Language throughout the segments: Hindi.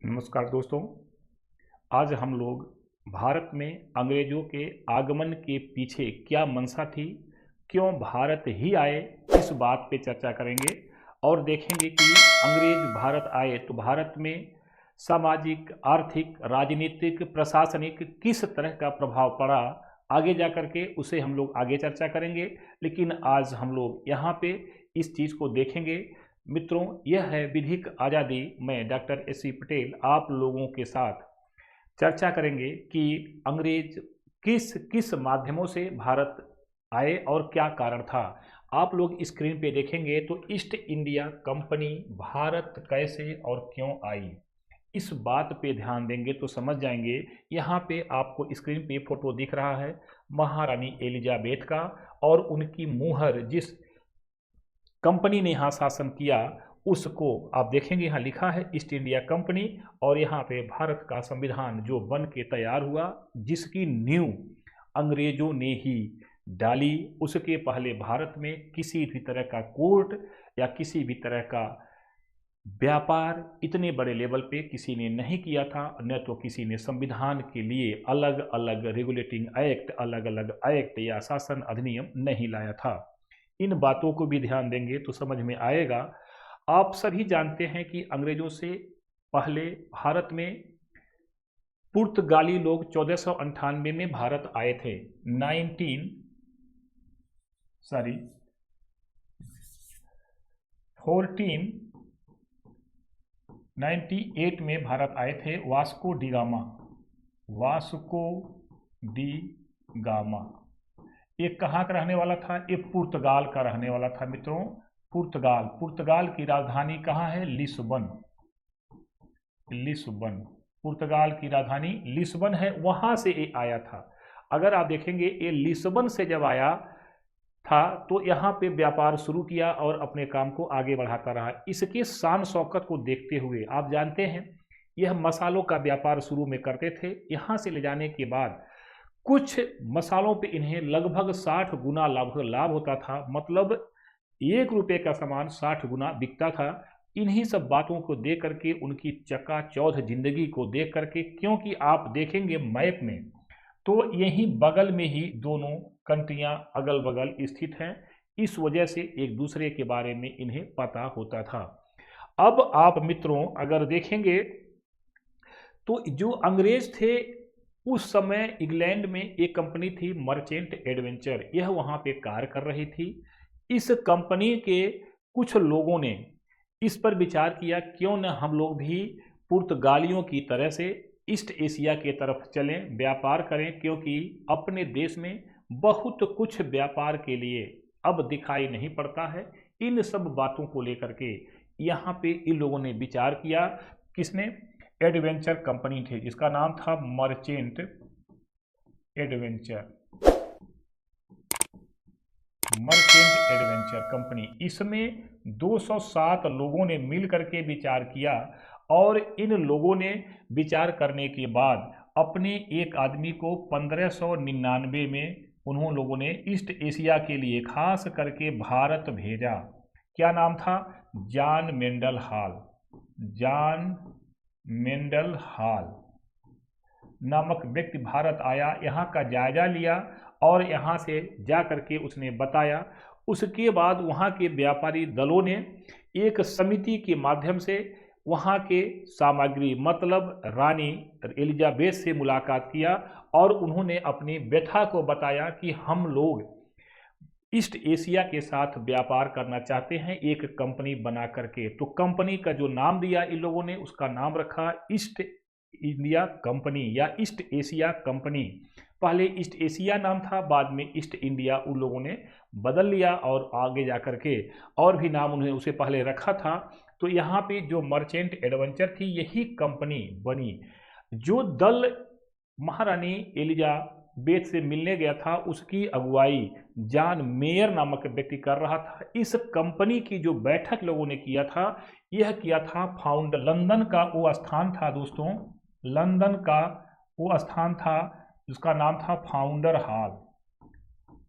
नमस्कार दोस्तों। आज हम लोग भारत में अंग्रेजों के आगमन के पीछे क्या मंशा थी, क्यों भारत ही आए, इस बात पे चर्चा करेंगे और देखेंगे कि अंग्रेज भारत आए तो भारत में सामाजिक, आर्थिक, राजनीतिक, प्रशासनिक किस तरह का प्रभाव पड़ा। आगे जा कर के उसे हम लोग आगे चर्चा करेंगे, लेकिन आज हम लोग यहाँ पे इस चीज़ को देखेंगे। मित्रों, यह है विधिक आज़ादी। मैं डॉक्टर एस सी पटेल आप लोगों के साथ चर्चा करेंगे कि अंग्रेज किस किस माध्यमों से भारत आए और क्या कारण था। आप लोग स्क्रीन पे देखेंगे तो ईस्ट इंडिया कंपनी भारत कैसे और क्यों आई, इस बात पे ध्यान देंगे तो समझ जाएंगे। यहाँ पे आपको स्क्रीन पे फोटो दिख रहा है महारानी एलिजाबेथ का, और उनकी मुहर जिस कंपनी ने यहाँ शासन किया उसको आप देखेंगे। यहाँ लिखा है ईस्ट इंडिया कंपनी, और यहाँ पे भारत का संविधान जो बन के तैयार हुआ, जिसकी नींव अंग्रेजों ने ही डाली। उसके पहले भारत में किसी भी तरह का कोर्ट या किसी भी तरह का व्यापार इतने बड़े लेवल पे किसी ने नहीं किया था, न तो किसी ने संविधान के लिए अलग अलग रेगुलेटिंग एक्ट, अलग अलग एक्ट या शासन अधिनियम नहीं लाया था। इन बातों को भी ध्यान देंगे तो समझ में आएगा। आप सभी जानते हैं कि अंग्रेजों से पहले भारत में पुर्तगाली लोग 1498 में भारत आए थे। 1498 में भारत आए थे वास्को डी गामा। ये कहाँ का रहने वाला था? ये पुर्तगाल का रहने वाला था मित्रों। पुर्तगाल की राजधानी कहाँ है? लिस्बन। पुर्तगाल की राजधानी लिस्बन है, वहाँ से ये आया था। अगर आप देखेंगे ये लिस्बन से जब आया था तो यहाँ पे व्यापार शुरू किया और अपने काम को आगे बढ़ाता रहा। इसके शान शौकत को देखते हुए आप जानते हैं यह मसालों का व्यापार शुरू में करते थे। यहाँ से ले जाने के बाद कुछ मसालों पे इन्हें लगभग 60 गुना लाभ होता था। मतलब 1 रुपये का सामान 60 गुना बिकता था। इन्हीं सब बातों को देख करके, उनकी चकाचौंध जिंदगी को देख करके, क्योंकि आप देखेंगे मैप में तो यहीं बगल में ही दोनों कंट्रियां अगल बगल स्थित हैं, इस वजह से एक दूसरे के बारे में इन्हें पता होता था। अब आप मित्रों अगर देखेंगे तो जो अंग्रेज थे उस समय इंग्लैंड में एक कंपनी थी मर्चेंट एडवेंचर, यह वहाँ पे कार्य कर रही थी। इस कंपनी के कुछ लोगों ने इस पर विचार किया क्यों न हम लोग भी पुर्तगालियों की तरह से ईस्ट एशिया के तरफ चलें, व्यापार करें, क्योंकि अपने देश में बहुत कुछ व्यापार के लिए अब दिखाई नहीं पड़ता है। इन सब बातों को लेकर के यहाँ पे इन लोगों ने विचार किया। किसने? एडवेंचर कंपनी थे जिसका नाम था मर्चेंट एडवेंचर कंपनी। इसमें 207 लोगों ने मिल करके विचार किया, और इन लोगों ने विचार करने के बाद अपने एक आदमी को 1599 में उन्होंने लोगों ने ईस्ट एशिया के लिए खास करके भारत भेजा। क्या नाम था? जॉन मेंडल हॉल नामक व्यक्ति भारत आया, यहाँ का जायजा लिया और यहाँ से जा करके उसने बताया। उसके बाद वहाँ के व्यापारी दलों ने एक समिति के माध्यम से वहाँ के सामग्री मतलब रानी एलिजाबेथ से मुलाकात किया, और उन्होंने अपनी व्यथा को बताया कि हम लोग ईस्ट एशिया के साथ व्यापार करना चाहते हैं एक कंपनी बना करके। तो कंपनी का जो नाम दिया इन लोगों ने, उसका नाम रखा ईस्ट इंडिया कंपनी या ईस्ट एशिया कंपनी। पहले ईस्ट एशिया नाम था, बाद में ईस्ट इंडिया उन लोगों ने बदल लिया, और आगे जा करके और भी नाम उन्होंने उसे पहले रखा था। तो यहाँ पे जो मर्चेंट एडवेंचर थी यही कंपनी बनी। जो दल महारानी एलिजाबेथ से मिलने गया था उसकी अगुवाई जॉन मेयर नामक व्यक्ति कर रहा था। इस कंपनी की जो बैठक लोगों ने किया था, यह किया था लंदन का वो स्थान था दोस्तों, लंदन का वो स्थान था जिसका नाम था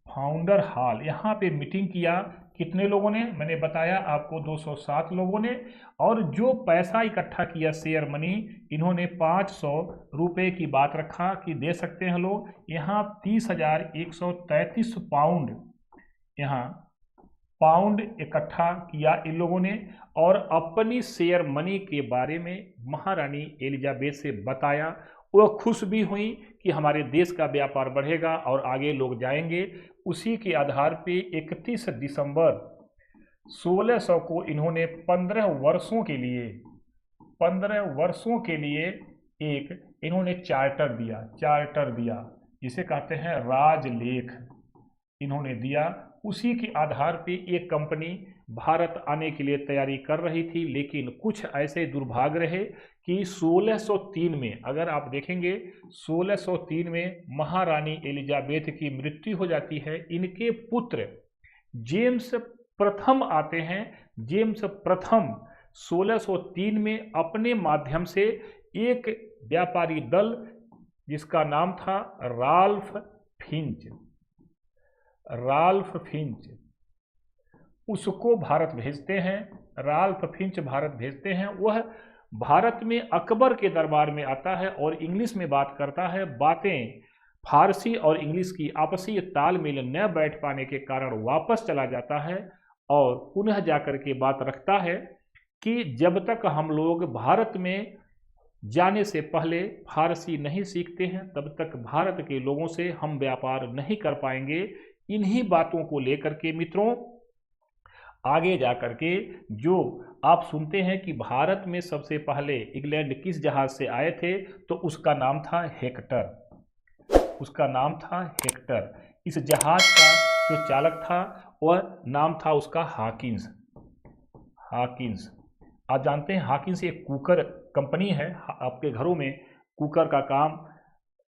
फाउंडर हॉल। यहाँ पे मीटिंग किया कितने लोगों ने, मैंने बताया आपको 207 लोगों ने। और जो पैसा इकट्ठा किया शेयर मनी, इन्होंने 500 रुपये की बात रखा कि दे सकते हैं लोग। यहाँ 30,133 पाउंड, यहाँ पाउंड इकट्ठा किया इन लोगों ने और अपनी शेयर मनी के बारे में महारानी एलिजाबेथ से बताया। वह खुश भी हुई कि हमारे देश का व्यापार बढ़ेगा और आगे लोग जाएंगे। उसी के आधार पे 31 दिसंबर 1600 को इन्होंने 15 वर्षों के लिए एक इन्होंने चार्टर दिया जिसे कहते हैं राजलेख इन्होंने दिया। उसी के आधार पे एक कंपनी भारत आने के लिए तैयारी कर रही थी, लेकिन कुछ ऐसे दुर्भाग्य रहे कि 1603 में, अगर आप देखेंगे 1603 में महारानी एलिजाबेथ की मृत्यु हो जाती है। इनके पुत्र जेम्स प्रथम आते हैं। जेम्स प्रथम 1603 में अपने माध्यम से एक व्यापारी दल जिसका नाम था राल्फ फिंच, उसको भारत भेजते हैं। राल्फ फिंच भारत भेजते हैं। वह भारत में अकबर के दरबार में आता है और इंग्लिश में बात करता है। बातें फारसी और इंग्लिश की आपसी तालमेल न बैठ पाने के कारण वापस चला जाता है और पुनः जाकर के बात रखता है कि जब तक हम लोग भारत में जाने से पहले फारसी नहीं सीखते हैं तब तक भारत के लोगों से हम व्यापार नहीं कर पाएंगे। इन्हीं बातों को लेकर के मित्रों आगे जाकर के जो आप सुनते हैं कि भारत में सबसे पहले इंग्लैंड किस जहाज से आए थे, तो उसका नाम था हेक्टर। इस जहाज का जो चालक था वह नाम था उसका हाकिंस। आप जानते हैं हाकिंस एक कुकर कंपनी है। आपके घरों में कुकर का काम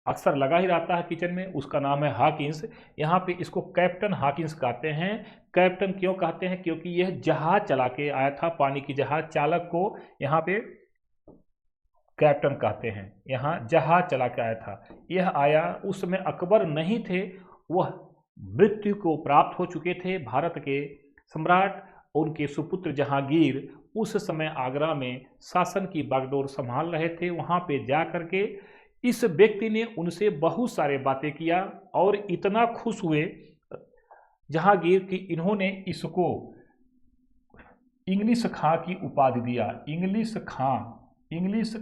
अक्सर लगा ही रहता है किचन में, उसका नाम है हाकिंस। यहाँ पे इसको कैप्टन हाकिंस कहते हैं। कैप्टन क्यों कहते हैं? क्योंकि यह जहाज चला के आया था, पानी की जहाज। चालक को यहाँ पे कैप्टन कहते हैं। यहाँ जहाज चला के आया था। यह आया, उस समय अकबर नहीं थे, वह मृत्यु को प्राप्त हो चुके थे। भारत के सम्राट उनके सुपुत्र जहांगीर उस समय आगरा में शासन की बागडोर संभाल रहे थे। वहाँ पे जा कर के इस व्यक्ति ने उनसे बहुत सारे बातें किया और इतना खुश हुए जहांगीर कि इन्होंने इसको इंग्लिश खां की उपाधि दिया। इंग्लिश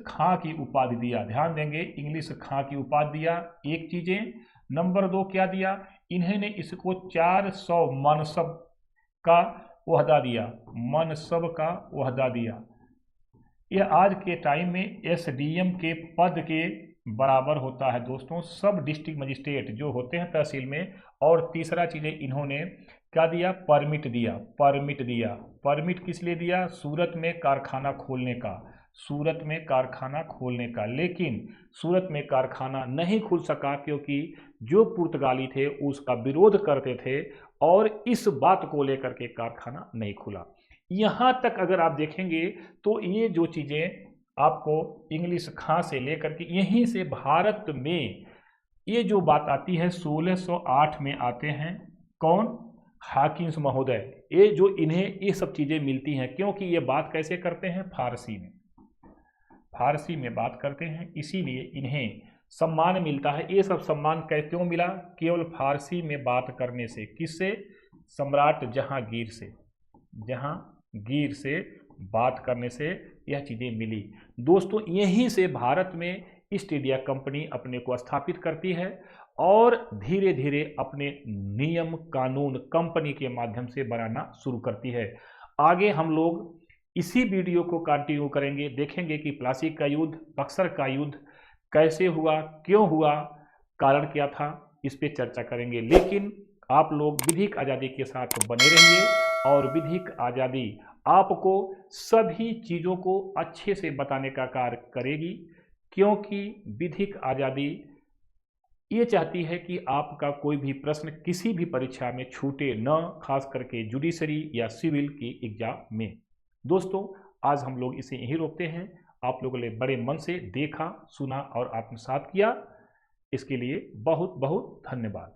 खां की उपाधि दिया। ध्यान देंगे, इंग्लिश खां की उपाधि दिया। एक चीजें। नंबर 2 क्या दिया? इन्होंने इसको 400 मनसब का ओहदा दिया। यह आज के टाइम में एसडीएम के पद के बराबर होता है दोस्तों। सब डिस्ट्रिक्ट मजिस्ट्रेट जो होते हैं तहसील में। और तीसरा चीज़ें इन्होंने क्या दिया? परमिट दिया। परमिट किस लिए दिया? सूरत में कारखाना खोलने का। लेकिन सूरत में कारखाना नहीं खुल सका क्योंकि जो पुर्तगाली थे उसका विरोध करते थे और इस बात को लेकर के कारखाना नहीं खुला। यहाँ तक अगर आप देखेंगे तो ये जो चीज़ें आपको इंग्लिश खां से लेकर के यहीं से भारत में ये जो बात आती है 1608 में आते हैं। कौन? हाकिंस महोदय। ये जो इन्हें ये सब चीज़ें मिलती हैं क्योंकि ये बात कैसे करते हैं? फारसी में बात करते हैं, इसीलिए इन्हें सम्मान मिलता है। ये सब सम्मान क्यों मिला? केवल फारसी में बात करने से। किससे? सम्राट जहांगीर से बात करने से यह चीज़ें मिली। दोस्तों यहीं से भारत में ईस्ट इंडिया कंपनी अपने को स्थापित करती है और धीरे धीरे अपने नियम कानून कंपनी के माध्यम से बनाना शुरू करती है। आगे हम लोग इसी वीडियो को कंटिन्यू करेंगे, देखेंगे कि प्लासी का युद्ध, बक्सर का युद्ध कैसे हुआ, क्यों हुआ, कारण क्या था, इस पे चर्चा करेंगे। लेकिन आप लोग विधिक आज़ादी के साथ बने रहिए और विधिक आज़ादी आपको सभी चीज़ों को अच्छे से बताने का कार्य करेगी, क्योंकि विधिक आज़ादी ये चाहती है कि आपका कोई भी प्रश्न किसी भी परीक्षा में छूटे न, खास करके जुडिशरी या सिविल की एग्जाम में। दोस्तों आज हम लोग इसे यहीं रोकते हैं। आप लोगों ने बड़े मन से देखा, सुना और आत्मसात किया, इसके लिए बहुत बहुत धन्यवाद।